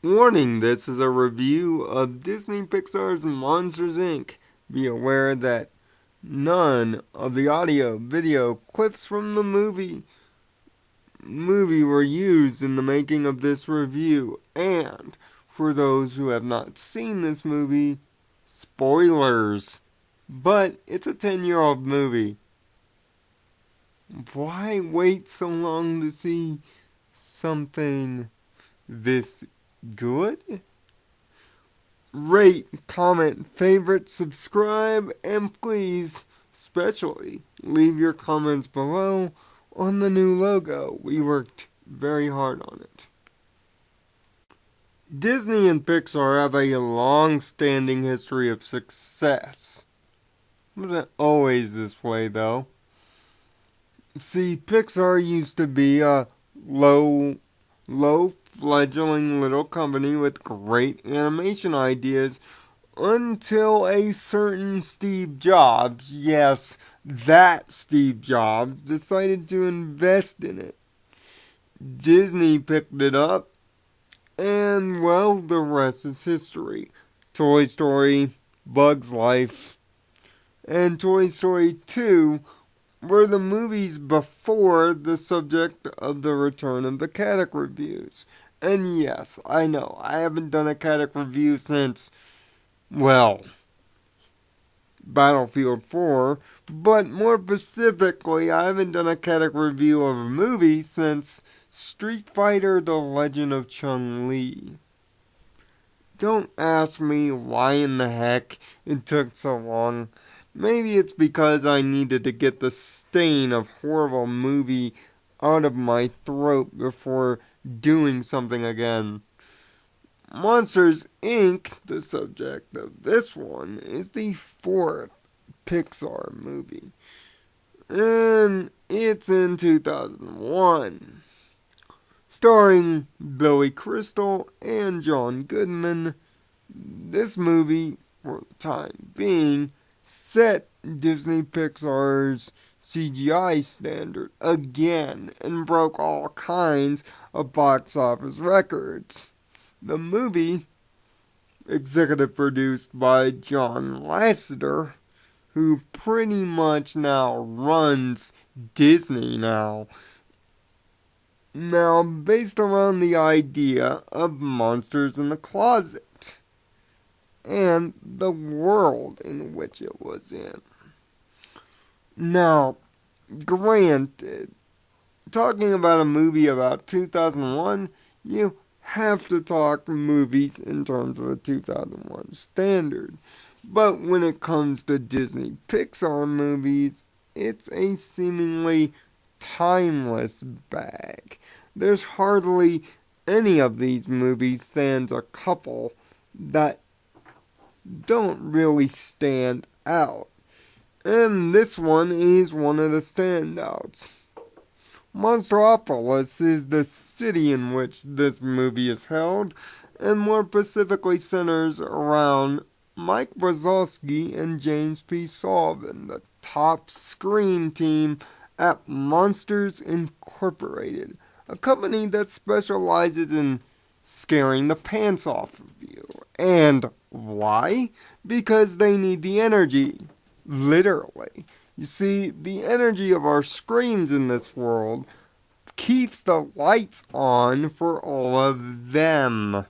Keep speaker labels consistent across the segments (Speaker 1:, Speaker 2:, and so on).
Speaker 1: Warning, this is a review of Disney Pixar's Monsters, Inc. Be aware that none of the audio, video, clips from the movie were used in the making of this review. And for those who have not seen this movie, spoilers. But it's a 10-year-old movie. Why wait so long to see something this good? Rate, comment, favorite, subscribe, and please, especially, leave your comments below on the new logo. We worked very hard on it. Disney and Pixar have a long-standing history of success. It wasn't always this way, though. See, Pixar used to be a low fledgling little company with great animation ideas until a certain Steve Jobs, yes, that Steve Jobs, decided to invest in it. Disney picked it up, and well, the rest is history. Toy Story, Bug's Life, and Toy Story 2 were the movies before the subject of the return of the Kadic reviews. And yes, I know, I haven't done a Kadic review since, well, Battlefield 4, but more specifically, I haven't done a Kadic review of a movie since Street Fighter: The Legend of Chun-Li. Don't ask me why in the heck it took so long. Maybe it's because I needed to get the stain of horrible movie out of my throat before doing something again. Monsters, Inc., the subject of this one, is the fourth Pixar movie. And it's in 2001. Starring Billy Crystal and John Goodman, this movie, for the time being, set Disney Pixar's CGI standard again and broke all kinds of box office records. The movie, executive produced by John Lasseter, who pretty much now runs Disney now, based around the idea of monsters in the closet and the world in which it was in. Now, granted, talking about a movie about 2001, you have to talk movies in terms of a 2001 standard. But when it comes to Disney Pixar movies, it's a seemingly timeless bag. There's hardly any of these movies, sans a couple, that don't really stand out. And this one is one of the standouts. Monstropolis is the city in which this movie is held, and more specifically centers around Mike Wazowski and James P. Sullivan, the top screen team at Monsters Incorporated, a company that specializes in scaring the pants off of you. And why? Because they need the energy. Literally. You see, the energy of our screens in this world keeps the lights on for all of them.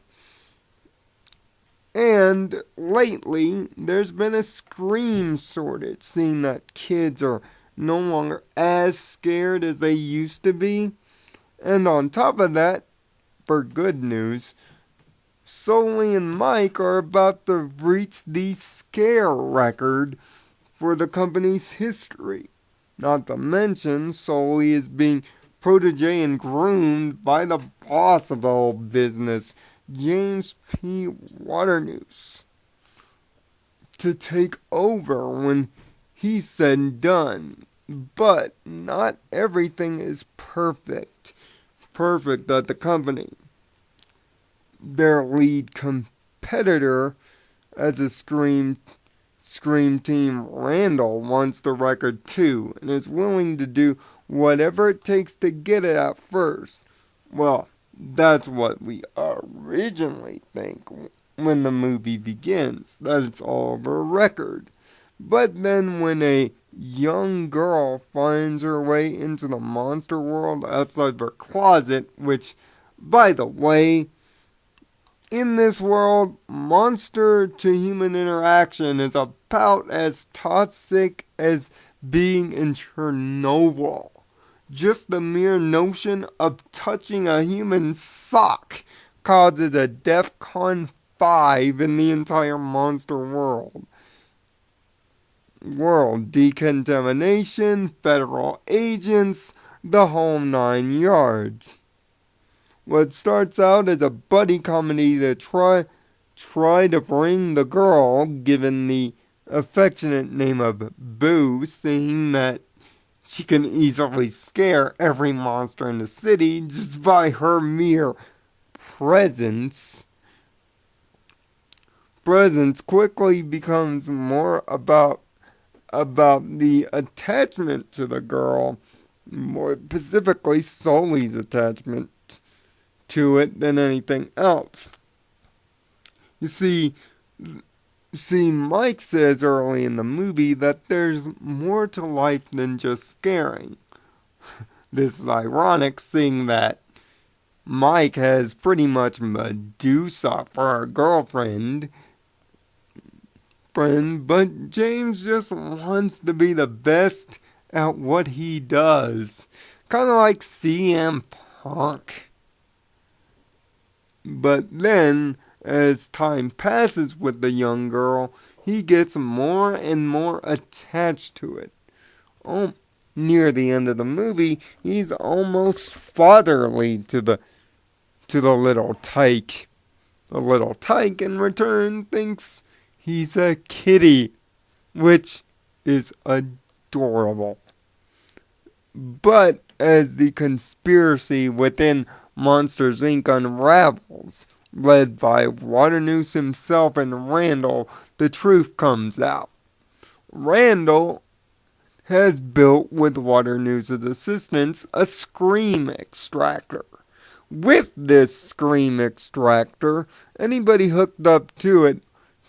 Speaker 1: And lately, there's been a scream shortage, seeing that kids are no longer as scared as they used to be. And on top of that, for good news, Sully and Mike are about to reach the scare record for the company's history. Not to mention, Sully is being protege and groomed by the boss of the whole business, James P. Waternoose, to take over when he's said and done. But not everything is perfect at the company. Their lead competitor as a Scream team, Randall, wants the record too and is willing to do whatever it takes to get it at first. Well, That's what we originally think when the movie begins, that it's all over a record. But then when a young girl finds her way into the monster world outside her closet, which, by the way, in this world, monster to human interaction is about as toxic as being in Chernobyl. Just the mere notion of touching a human sock causes a DEFCON 5 in the entire monster world. Decontamination, federal agents, the whole 9 yards. What starts out as a buddy comedy to try to bring the girl, given the affectionate name of Boo, seeing that she can easily scare every monster in the city just by her mere presence. Presence quickly becomes more about the attachment to the girl, more specifically Sully's attachment to it than anything else. You see, Mike says early in the movie that there's more to life than just scaring. This is ironic, seeing that Mike has pretty much Medusa for a girlfriend, but James just wants to be the best at what he does. Kind of like CM Punk. But then, as time passes with the young girl, he gets more and more attached to it. Oh, near the end of the movie, he's almost fatherly to the little tyke. The little tyke, in return, thinks he's a kitty, which is adorable. But as the conspiracy within Monsters Inc. unravels, led by Waternoose himself and Randall, the truth comes out. Randall has built, with Waternoose's assistance, a scream extractor. With this scream extractor, anybody hooked up to it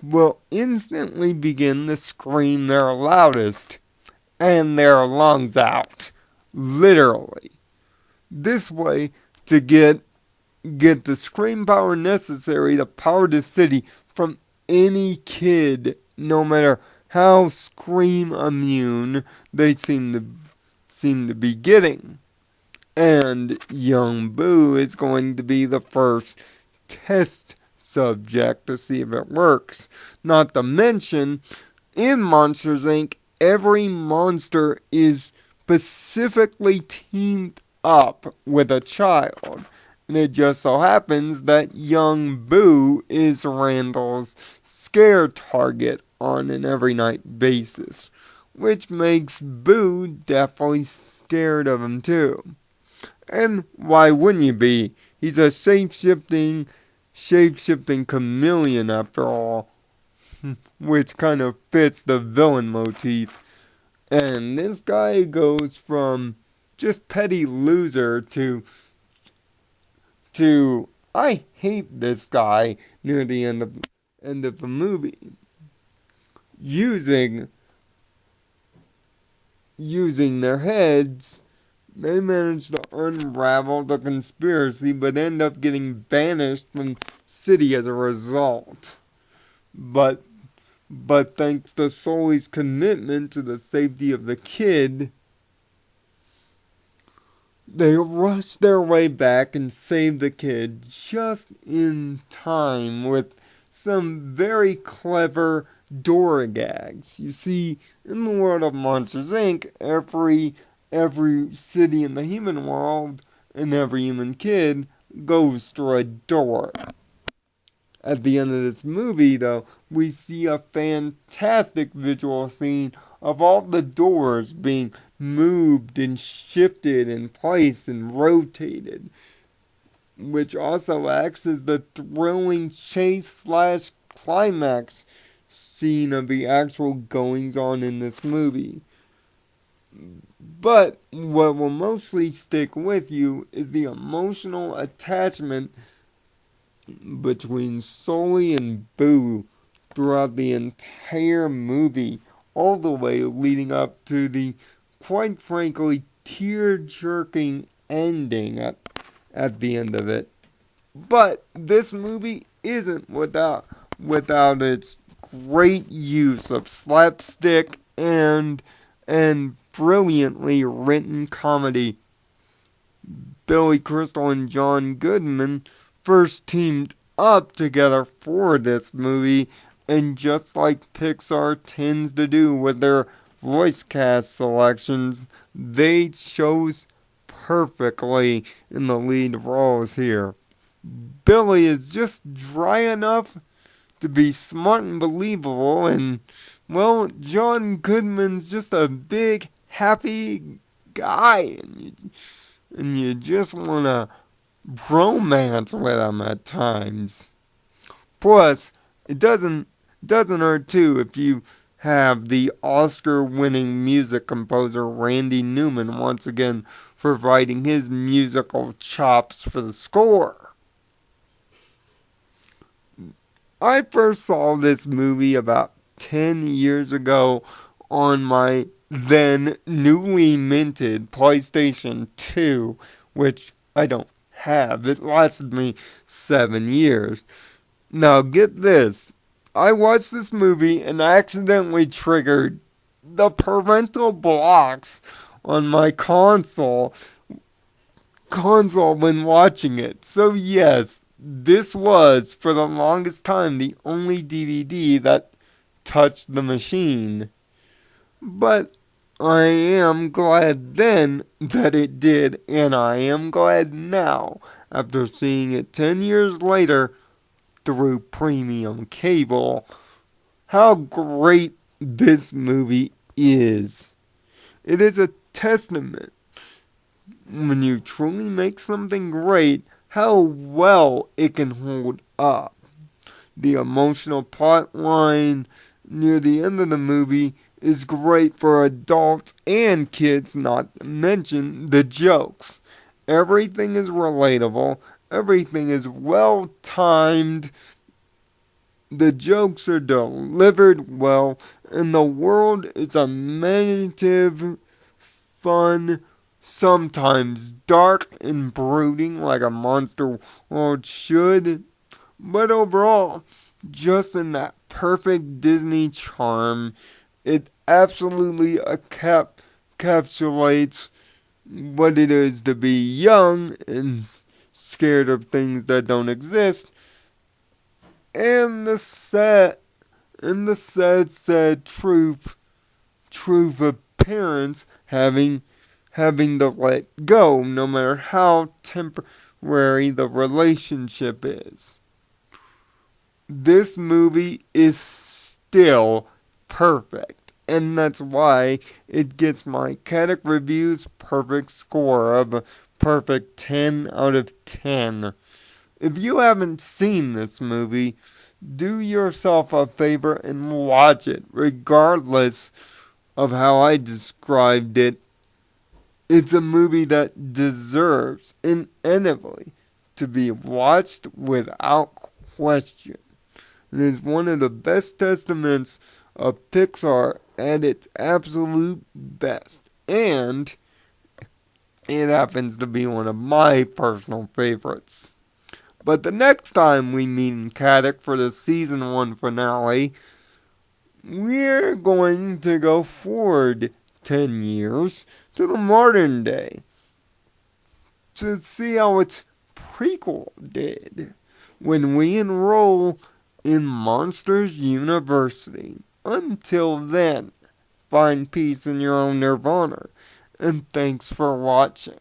Speaker 1: will instantly begin to scream their loudest and their lungs out. Literally. This way, to get the scream power necessary to power the city from any kid, no matter how scream immune they seem to be getting. And young Boo is going to be the first test subject to see if it works. Not to mention, in Monsters Inc., every monster is specifically teamed up with a child. And it just so happens that young Boo is Randall's scare target on an every night basis, which makes Boo definitely scared of him too. And why wouldn't you be? He's a shape-shifting chameleon after all, which kind of fits the villain motif. And this guy goes from just petty loser to I hate this guy near the end of the movie. Using their heads, they manage to unravel the conspiracy, but end up getting banished from the city as a result. But thanks to Sully's commitment to the safety of the kid, they rush their way back and save the kid just in time with some very clever door gags. You see, in the world of Monsters Inc., every city in the human world and every human kid goes through a door. At the end of this movie, though, we see a fantastic visual scene of all the doors being moved and shifted in place and rotated, which also acts as the thrilling chase/climax scene of the actual goings on in this movie. But what will mostly stick with you is the emotional attachment between Sully and Boo throughout the entire movie, all the way leading up to the, quite frankly, tear-jerking ending at the end of it. But this movie isn't without its great use of slapstick and brilliantly written comedy. Billy Crystal and John Goodman first teamed up together for this movie, and just like Pixar tends to do with their voice cast selections, they chose perfectly in the lead roles here. Billy is just dry enough to be smart and believable, and, well, John Goodman's just a big, happy guy, and you just want to romance with him at times. Plus, it doesn't hurt too if you have the Oscar-winning music composer Randy Newman once again providing his musical chops for the score. I first saw this movie about 10 years ago on my then newly minted PlayStation 2, which I don't have. It lasted me 7 years. Now get this. I watched this movie and accidentally triggered the parental blocks on my console when watching it. So yes, this was for the longest time the only DVD that touched the machine. But I am glad then that it did, and I am glad now, after seeing it 10 years later through premium cable, how great this movie is. It is a testament, when you truly make something great, how well it can hold up. The emotional plot line near the end of the movie is great for adults and kids, not to mention the jokes. Everything is relatable, everything is well timed, the jokes are delivered well, and the world is imaginative, fun, sometimes dark and brooding like a monster world should, but overall, just in that perfect Disney charm, it absolutely encapsulates what it is to be young and scared of things that don't exist, and the sad truth of parents having to let go, no matter how temporary the relationship is. This movie is still perfect, and that's why it gets my Kadic Reviews perfect score of a perfect 10 out of 10. If you haven't seen this movie, do yourself a favor and watch it, regardless of how I described it. It's a movie that deserves, inevitably, to be watched without question. It is one of the best testaments of Pixar at its absolute best. And it happens to be one of my personal favorites. But the next time we meet in Kadic for the season 1 finale, we're going to go forward 10 years to the modern day to see how its prequel did when we enroll in Monsters University. Until then, find peace in your own nirvana, and thanks for watching.